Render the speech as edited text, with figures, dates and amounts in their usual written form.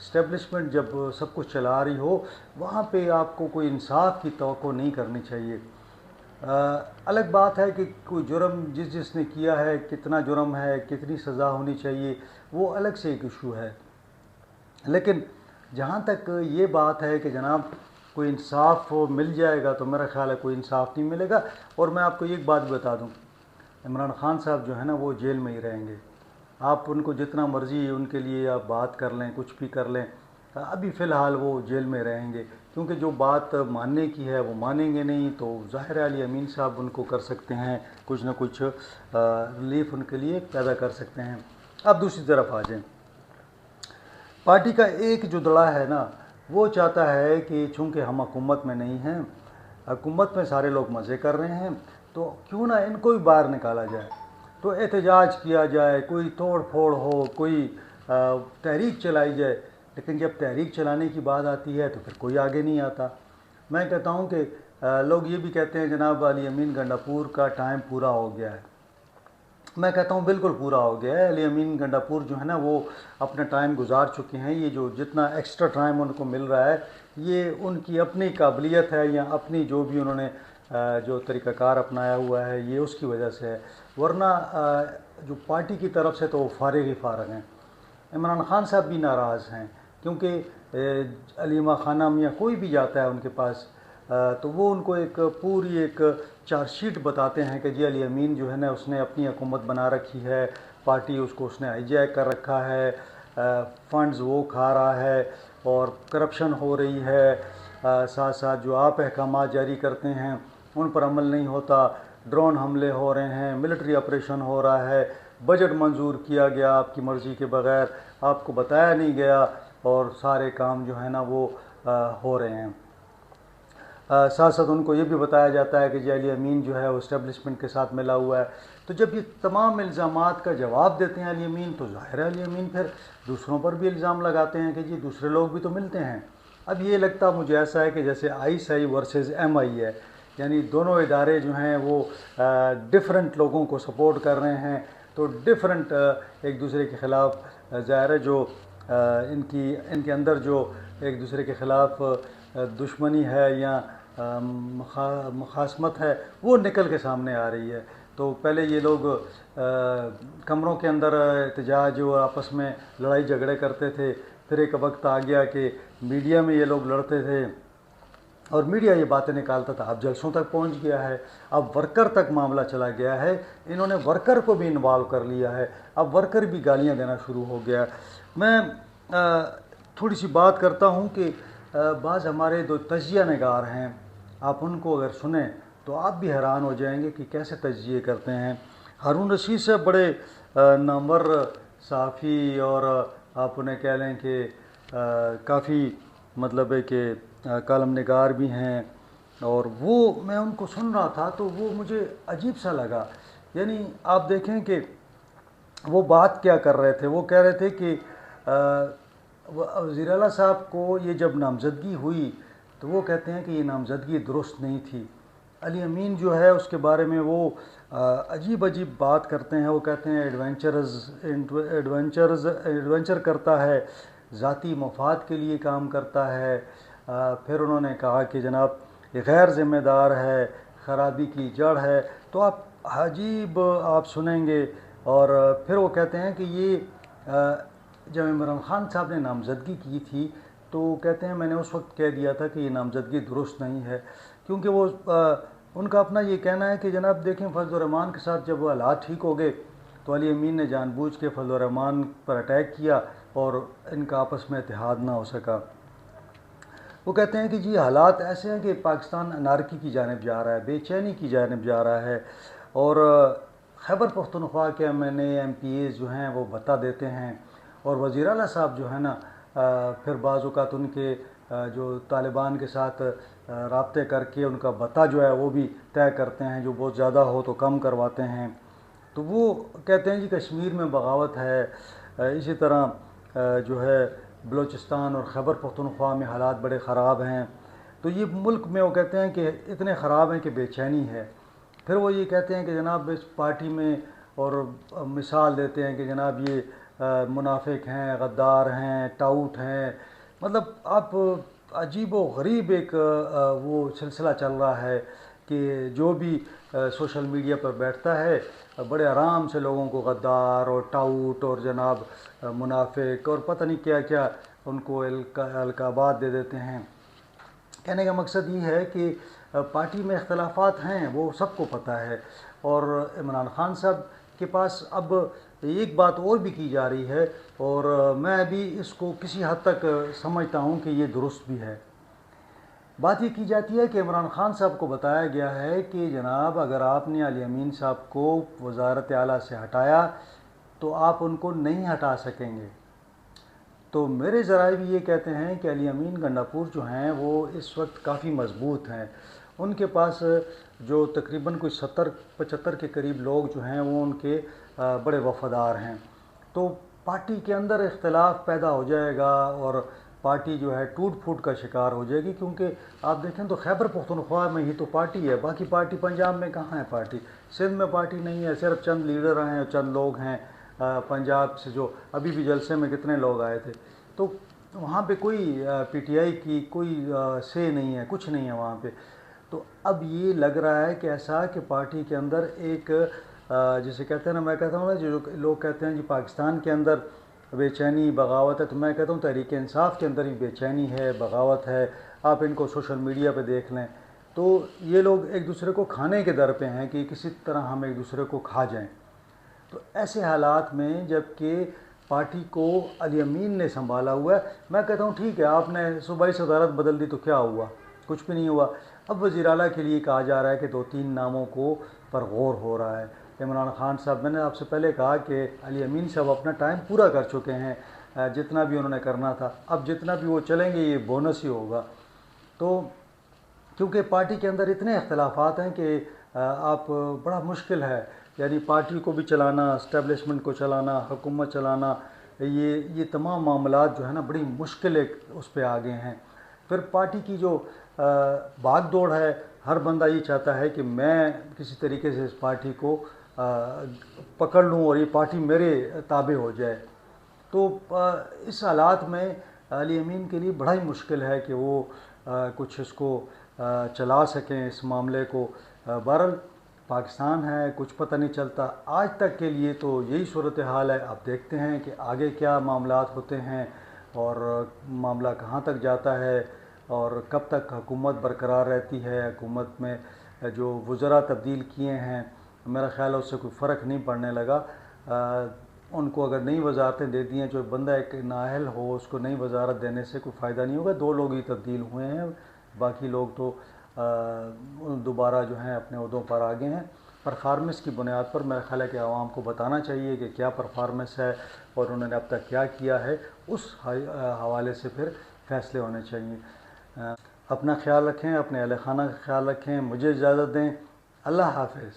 Establishment جب سب کچھ چلا رہی ہو وہاں پہ آپ کو کوئی انصاف کی توقع نہیں کرنی چاہیے۔ الگ بات ہے کہ کوئی جرم جس نے کیا ہے، کتنا جرم ہے، کتنی سزا ہونی چاہیے، وہ الگ سے ایک ایشو ہے، لیکن جہاں تک یہ بات ہے کہ جناب کوئی انصاف مل جائے گا تو میرا خیال ہے کوئی انصاف نہیں ملے گا۔ اور میں آپ کو ایک بات بتا دوں، عمران خان صاحب جو ہے نا وہ جیل میں ہی رہیں گے، آپ ان کو جتنا مرضی ان کے لیے آپ بات کر لیں، کچھ بھی کر لیں، ابھی فی الحال وہ جیل میں رہیں گے، کیونکہ جو بات ماننے کی ہے وہ مانیں گے نہیں، تو ظاہر علی امین صاحب ان کو کر سکتے ہیں کچھ نہ کچھ ریلیف ان کے لیے پیدا کر سکتے ہیں۔ اب دوسری طرف آ جائیں، پارٹی کا ایک جو دڑا ہے نا وہ چاہتا ہے کہ چونکہ ہم حکومت میں نہیں ہیں، حکومت میں سارے لوگ مزے کر رہے ہیں، تو کیوں نہ ان کو بھی باہر نکالا جائے، تو احتجاج کیا جائے، کوئی توڑ پھوڑ ہو، کوئی تحریک چلائی جائے۔ لیکن جب تحریک چلانے کی بات آتی ہے تو پھر کوئی آگے نہیں آتا۔ میں کہتا ہوں کہ لوگ یہ بھی کہتے ہیں جناب علی امین گنڈاپور کا ٹائم پورا ہو گیا ہے، میں کہتا ہوں بالکل پورا ہو گیا ہے۔ علی امین گنڈاپور جو ہے نا وہ اپنا ٹائم گزار چکے ہیں، یہ جو جتنا ایکسٹرا ٹائم ان کو مل رہا ہے یہ ان کی اپنی قابلیت ہے یا اپنی جو بھی انہوں نے جو طریقہ کار اپنایا ہوا ہے یہ اس کی وجہ سے ہے، ورنہ جو پارٹی کی طرف سے تو وہ فارغ ہی فارغ ہیں۔ عمران خان صاحب بھی ناراض ہیں، کیونکہ علیمہ خانہ میاں کوئی بھی جاتا ہے ان کے پاس تو وہ ان کو ایک پوری ایک چارج شیٹ بتاتے ہیں کہ جی علی امین جو ہے نا اس نے اپنی حکومت بنا رکھی ہے، پارٹی اس نے ہائی جیک کر رکھا ہے، فنڈز وہ کھا رہا ہے اور کرپشن ہو رہی ہے، ساتھ ساتھ جو آپ احکامات جاری کرتے ہیں ان پر عمل نہیں ہوتا، ڈرون حملے ہو رہے ہیں، ملٹری آپریشن ہو رہا ہے، بجٹ منظور کیا گیا آپ کی مرضی کے بغیر، آپ کو بتایا نہیں گیا، اور سارے کام جو ہے نا وہ ہو رہے ہیں۔ ساتھ ساتھ ان کو یہ بھی بتایا جاتا ہے کہ جی علی امین جو ہے وہ اسٹیبلشمنٹ کے ساتھ ملا ہوا ہے۔ تو جب یہ تمام الزامات کا جواب دیتے ہیں علی امین، تو ظاہر ہے علی امین پھر دوسروں پر بھی الزام لگاتے ہیں کہ جی دوسرے لوگ بھی تو ملتے ہیں۔ اب یہ لگتا مجھے ایسا ہے کہ جیسے ISI ورسز MI ہے، یعنی دونوں ادارے جو ہیں وہ ڈفرنٹ لوگوں کو سپورٹ کر رہے ہیں، تو ڈفرنٹ ایک دوسرے کے خلاف ظاہر ہے جو ان کے اندر جو ایک دوسرے کے خلاف دشمنی ہے یا مخاصمت ہے وہ نکل کے سامنے آ رہی ہے۔ تو پہلے یہ لوگ کمروں کے اندر احتجاج اور آپس میں لڑائی جھگڑے کرتے تھے، پھر ایک وقت آ گیا کہ میڈیا میں یہ لوگ لڑتے تھے اور میڈیا یہ باتیں نکالتا تھا، اب جلسوں تک پہنچ گیا ہے، اب ورکر تک معاملہ چلا گیا ہے، انہوں نے ورکر کو بھی انوالو کر لیا ہے، اب ورکر بھی گالیاں دینا شروع ہو گیا۔ میں تھوڑی سی بات کرتا ہوں کہ بعض ہمارے دو تجزیہ نگار ہیں، آپ ان کو اگر سنیں تو آپ بھی حیران ہو جائیں گے کہ کیسے تجزیے کرتے ہیں۔ ہارون رشید سے بڑے نامور صحافی اور آپ انہیں کہہ لیں کہ کافی مطلب ہے کہ کالم نگار بھی ہیں، اور وہ میں ان کو سن رہا تھا تو وہ مجھے عجیب سا لگا۔ یعنی آپ دیکھیں کہ وہ بات کیا کر رہے تھے، وہ کہہ رہے تھے کہ وزیر اعلیٰ صاحب کو یہ جب نامزدگی ہوئی تو وہ کہتے ہیں کہ یہ نامزدگی درست نہیں تھی۔ علی امین جو ہے اس کے بارے میں وہ عجیب بات کرتے ہیں، وہ کہتے ہیں ایڈونچر کرتا ہے، ذاتی مفاد کے لیے کام کرتا ہے۔ پھر انہوں نے کہا کہ جناب یہ غیر ذمہ دار ہے، خرابی کی جڑ ہے، تو آپ عجیب آپ سنیں گے۔ اور پھر وہ کہتے ہیں کہ یہ جب عمران خان صاحب نے نامزدگی کی تھی تو کہتے ہیں میں نے اس وقت کہہ دیا تھا کہ یہ نامزدگی درست نہیں ہے، کیونکہ وہ ان کا اپنا یہ کہنا ہے کہ جناب دیکھیں فضل الرحمان کے ساتھ جب وہ حالات ٹھیک ہو گئے تو علی امین نے جان بوجھ کے فضل الرحمان پر اٹیک کیا اور ان کا آپس میں اتحاد نہ ہو سکا۔ وہ کہتے ہیں کہ جی حالات ایسے ہیں کہ پاکستان انارکی کی جانب جا رہا ہے، بے چینی کی جانب جا رہا ہے، اور خیبر پختونخوا کے MPAs جو ہیں وہ بتا دیتے ہیں، اور وزیر اعلیٰ صاحب جو ہے نا پھر بعض اوقات ان کے جو طالبان کے ساتھ رابطے کر کے ان کا بتا جو ہے وہ بھی طے کرتے ہیں، جو بہت زیادہ ہو تو کم کرواتے ہیں۔ تو وہ کہتے ہیں جی کشمیر میں بغاوت ہے، اسی طرح جو ہے بلوچستان اور خیبر پختونخوا میں حالات بڑے خراب ہیں، تو یہ ملک میں وہ کہتے ہیں کہ اتنے خراب ہیں کہ بے چینی ہے۔ پھر وہ یہ کہتے ہیں کہ جناب اس پارٹی میں، اور مثال دیتے ہیں کہ جناب یہ منافق ہیں، غدار ہیں، ٹاؤٹ ہیں، مطلب آپ عجیب و غریب ایک وہ سلسلہ چل رہا ہے کہ جو بھی سوشل میڈیا پر بیٹھتا ہے بڑے آرام سے لوگوں کو غدار اور ٹاؤٹ اور جناب منافق اور پتہ نہیں کیا کیا ان کو القابات دے دیتے ہیں۔ کہنے کا مقصد یہ ہے کہ پارٹی میں اختلافات ہیں، وہ سب کو پتہ ہے، اور عمران خان صاحب کے پاس اب ایک بات اور بھی کی جا رہی ہے، اور میں بھی اس کو کسی حد تک سمجھتا ہوں کہ یہ درست بھی ہے۔ بات یہ کی جاتی ہے کہ عمران خان صاحب کو بتایا گیا ہے کہ جناب اگر آپ نے علی امین صاحب کو وزارت اعلیٰ سے ہٹایا تو آپ ان کو نہیں ہٹا سکیں گے۔ تو میرے ذرائع بھی یہ کہتے ہیں کہ علی امین گنڈاپور جو ہیں وہ اس وقت کافی مضبوط ہیں، ان کے پاس جو تقریباً کوئی 70-75 کے قریب لوگ جو ہیں وہ ان کے بڑے وفادار ہیں۔ تو پارٹی کے اندر اختلاف پیدا ہو جائے گا اور پارٹی جو ہے ٹوٹ پھوٹ کا شکار ہو جائے گی، کیونکہ آپ دیکھیں تو خیبر پختونخوا میں ہی تو پارٹی ہے، باقی پارٹی پنجاب میں کہاں ہے پارٹی، سندھ میں پارٹی نہیں ہے، صرف چند لیڈر ہیں اور چند لوگ ہیں پنجاب سے، جو ابھی بھی جلسے میں کتنے لوگ آئے تھے، تو وہاں پہ کوئی پی ٹی آئی کی کوئی سے نہیں ہے، کچھ نہیں ہے وہاں پہ۔ تو اب یہ لگ رہا ہے کہ ایسا کہ پارٹی کے اندر ایک جسے کہتے ہیں نا، میں کہتا ہوں نا جو لوگ کہتے ہیں جی پاکستان کے اندر بے چینی بغاوت ہے، تو میں کہتا ہوں تحریک انصاف کے اندر ہی بے چینی ہے، بغاوت ہے۔ آپ ان کو سوشل میڈیا پہ دیکھ لیں تو یہ لوگ ایک دوسرے کو کھانے کے در پہ ہیں کہ کسی طرح ہم ایک دوسرے کو کھا جائیں۔ تو ایسے حالات میں جب کہ پارٹی کو علی امین نے سنبھالا ہوا ہے، میں کہتا ہوں ٹھیک ہے آپ نے صوبائی صدارت بدل دی تو کیا ہوا، کچھ بھی نہیں ہوا۔ اب وزیر اعلیٰ کے لیے کہا جا رہا ہے کہ 2-3 ناموں کو پر غور ہو رہا ہے۔ عمران خان صاحب، میں نے آپ سے پہلے کہا کہ علی امین صاحب اپنا ٹائم پورا کر چکے ہیں، جتنا بھی انہوں نے کرنا تھا، اب جتنا بھی وہ چلیں گے یہ بونس ہی ہوگا۔ تو کیونکہ پارٹی کے اندر اتنے اختلافات ہیں کہ آپ بڑا مشکل ہے، یعنی پارٹی کو بھی چلانا، اسٹیبلشمنٹ کو چلانا، حکومت چلانا، یہ تمام معاملات جو ہے نا بڑی مشکل ایک اس پہ آ گئے ہیں۔ پھر پارٹی کی جو بھاگ دوڑ ہے، ہر بندہ یہ چاہتا ہے کہ میں کسی طریقے سے اس پارٹی کو پکڑ لوں اور یہ پارٹی میرے تابع ہو جائے۔ تو اس حالات میں علی امین کے لیے بڑا ہی مشکل ہے کہ وہ کچھ اس کو چلا سکیں اس معاملے کو۔ بہرحال پاکستان ہے، کچھ پتہ نہیں چلتا، آج تک کے لیے تو یہی صورتحال ہے۔ اب دیکھتے ہیں کہ آگے کیا معاملات ہوتے ہیں اور معاملہ کہاں تک جاتا ہے اور کب تک حکومت برقرار رہتی ہے۔ حکومت میں جو وزراء تبدیل کیے ہیں، میرا خیال ہے اس سے کوئی فرق نہیں پڑنے لگا۔ ان کو اگر نئی وزارتیں دے دی ہیں، جو بندہ ایک نااہل ہو اس کو نئی وزارت دینے سے کوئی فائدہ نہیں ہوگا۔ 2 لوگ ہی تبدیل ہوئے ہیں، باقی لوگ تو دوبارہ جو ہیں اپنے عہدوں پر آگے ہیں۔ پرفارمنس کی بنیاد پر میرا خیال ہے کہ عوام کو بتانا چاہیے کہ کیا پرفارمنس ہے اور انہوں نے اب تک کیا کیا ہے، اس حوالے سے پھر فیصلے ہونے چاہیے۔ اپنا خیال رکھیں، اپنے اہل خانہ کا خیال رکھیں، مجھے اجازت دیں، اللہ حافظ۔